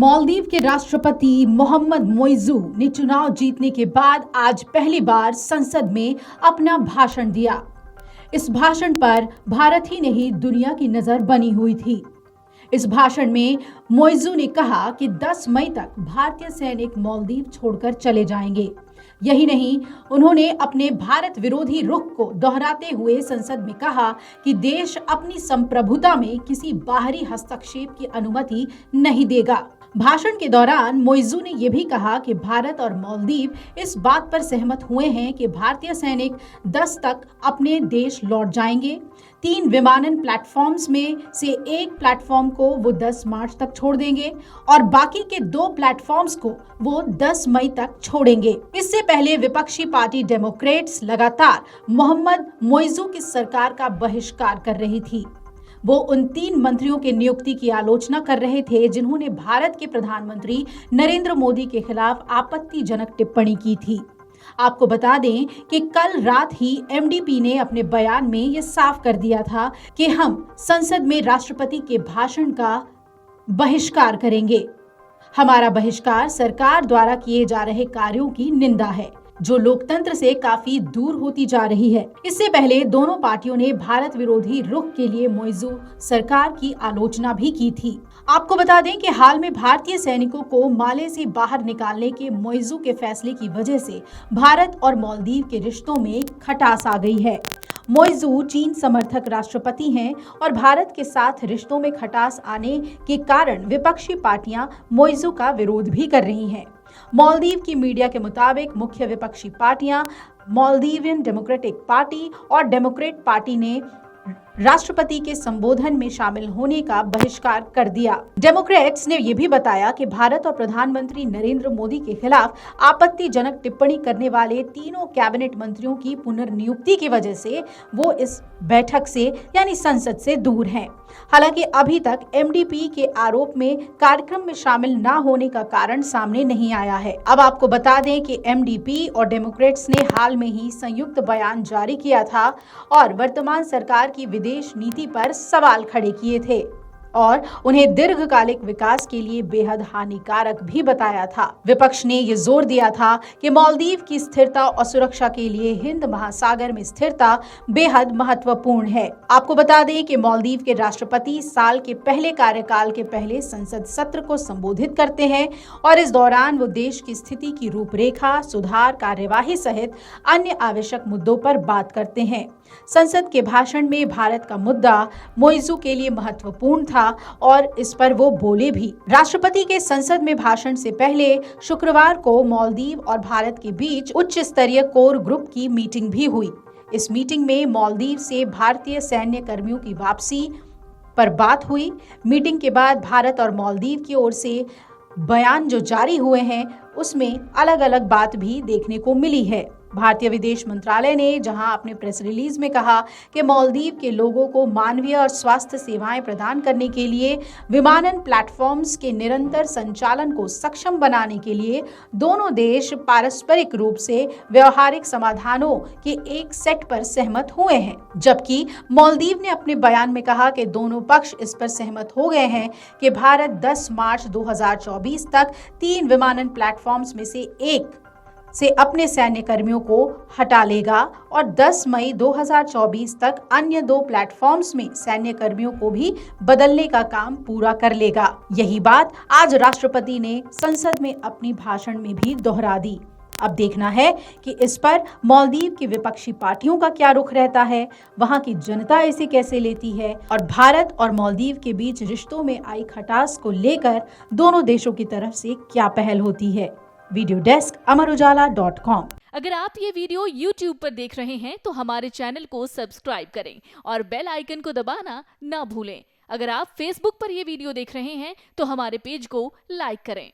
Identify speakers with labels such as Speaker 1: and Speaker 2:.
Speaker 1: मालदीव के राष्ट्रपति मोहम्मद मोइज़ू ने चुनाव जीतने के बाद आज पहली बार संसद में अपना भाषण दिया। इस भाषण पर भारत ही नहीं दुनिया की नजर बनी हुई थी। इस भाषण में मोइज़ू ने कहा कि 10 मई तक भारतीय सैनिक मालदीव छोड़कर चले जाएंगे। यही नहीं, उन्होंने अपने भारत विरोधी रुख को दोहराते हुए संसद में कहा कि देश अपनी संप्रभुता में किसी बाहरी हस्तक्षेप की अनुमति नहीं देगा। भाषण के दौरान मोइज़ू ने यह भी कहा कि भारत और मालदीव इस बात पर सहमत हुए हैं कि भारतीय सैनिक 10 तक अपने देश लौट जाएंगे। 3 विमानन प्लेटफॉर्म्स में से एक प्लेटफॉर्म को वो 10 मार्च तक छोड़ देंगे और बाकी के 2 प्लेटफॉर्म्स को वो 10 मई तक छोड़ेंगे। इससे पहले विपक्षी पार्टी डेमोक्रेट्स लगातार मोहम्मद मोइज़ू की सरकार का बहिष्कार कर रही थी। वो उन 3 मंत्रियों की नियुक्ति की आलोचना कर रहे थे जिन्होंने भारत के प्रधानमंत्री नरेंद्र मोदी के खिलाफ आपत्तिजनक टिप्पणी की थी। आपको बता दें कि कल रात ही एमडीपी ने अपने बयान में ये साफ कर दिया था कि हम संसद में राष्ट्रपति के भाषण का बहिष्कार करेंगे। हमारा बहिष्कार सरकार द्वारा किए जा रहे कार्यों की निंदा है, जो लोकतंत्र से काफी दूर होती जा रही है। इससे पहले दोनों पार्टियों ने भारत विरोधी रुख के लिए मोइज़ू सरकार की आलोचना भी की थी। आपको बता दें कि हाल में भारतीय सैनिकों को माले से बाहर निकालने के मोइज़ू के फैसले की वजह से भारत और मालदीव के रिश्तों में खटास आ गई है। मोइज़ू चीन समर्थक राष्ट्रपति हैं और भारत के साथ रिश्तों में खटास आने के कारण विपक्षी पार्टियां मोइज़ू का विरोध भी कर रही हैं। मालदीव की मीडिया के मुताबिक मुख्य विपक्षी पार्टियां मालदीवियन डेमोक्रेटिक पार्टी और डेमोक्रेट पार्टी ने राष्ट्रपति के संबोधन में शामिल होने का बहिष्कार कर दिया। डेमोक्रेट्स ने यह भी बताया कि भारत और प्रधानमंत्री नरेंद्र मोदी के खिलाफ आपत्तिजनक टिप्पणी करने वाले तीनों कैबिनेट मंत्रियों की पुनर्नियुक्ति की वजह से वो इस बैठक से यानी संसद से दूर हैं। हालांकि अभी तक एमडीपी के आरोप में कार्यक्रम में शामिल न होने का कारण सामने नहीं आया है। अब आपको बता दें कि एमडीपी और डेमोक्रेट्स ने हाल में ही संयुक्त बयान जारी किया था और वर्तमान सरकार की विदेश नीति पर सवाल खड़े किए थे और उन्हें दीर्घकालिक विकास के लिए बेहद हानिकारक भी बताया था। विपक्ष ने ये जोर दिया था कि मालदीव की स्थिरता और सुरक्षा के लिए हिंद महासागर में स्थिरता बेहद महत्वपूर्ण है। आपको बता दें कि मालदीव के राष्ट्रपति साल के पहले कार्यकाल के पहले संसद सत्र को संबोधित करते हैं और इस दौरान वो देश की स्थिति की रूपरेखा, सुधार कार्यवाही सहित अन्य आवश्यक मुद्दों पर बात करते हैं। संसद के भाषण में भारत का मुद्दा मोइज़ू के लिए महत्वपूर्ण था और इस पर वो बोले भी। राष्ट्रपति के संसद में भाषण से पहले शुक्रवार को मालदीव और भारत के बीच उच्च स्तरीय कोर ग्रुप की मीटिंग भी हुई। इस मीटिंग में मालदीव से भारतीय सैन्य कर्मियों की वापसी पर बात हुई। मीटिंग के बाद भारत और मालदीव की ओर से बयान जो जारी हुए हैं उसमें अलग अलग बात भी देखने को मिली है। भारतीय विदेश मंत्रालय ने जहां अपने प्रेस रिलीज में कहा कि मालदीव के लोगों को मानवीय और स्वास्थ्य सेवाएं प्रदान करने के लिए विमानन प्लेटफॉर्म्स के निरंतर संचालन को सक्षम बनाने के लिए दोनों देश पारस्परिक रूप से व्यवहारिक समाधानों के एक सेट पर सहमत हुए हैं, जबकि मालदीव ने अपने बयान में कहा कि दोनों पक्ष इस पर सहमत हो गए हैं कि भारत 10 मार्च 2024 तक 3 विमानन प्लेटफॉर्म्स में से एक से अपने सैन्य कर्मियों को हटा लेगा और 10 मई 2024 तक अन्य 2 प्लेटफॉर्म्स में सैन्य कर्मियों को भी बदलने का काम पूरा कर लेगा। यही बात आज राष्ट्रपति ने संसद में अपनी भाषण में भी दोहरा दी। अब देखना है कि इस पर मालदीव की विपक्षी पार्टियों का क्या रुख रहता है, वहां की जनता इसे कैसे लेती है और भारत और मालदीव के बीच रिश्तों में आई खटास को लेकर दोनों देशों की तरफ से क्या पहल होती है। Video desk amarujala.com।
Speaker 2: अगर आप ये वीडियो YouTube पर देख रहे हैं तो हमारे चैनल को सब्सक्राइब करें और बेल आइकन को दबाना ना भूलें। अगर आप Facebook पर ये वीडियो देख रहे हैं तो हमारे पेज को लाइक करें।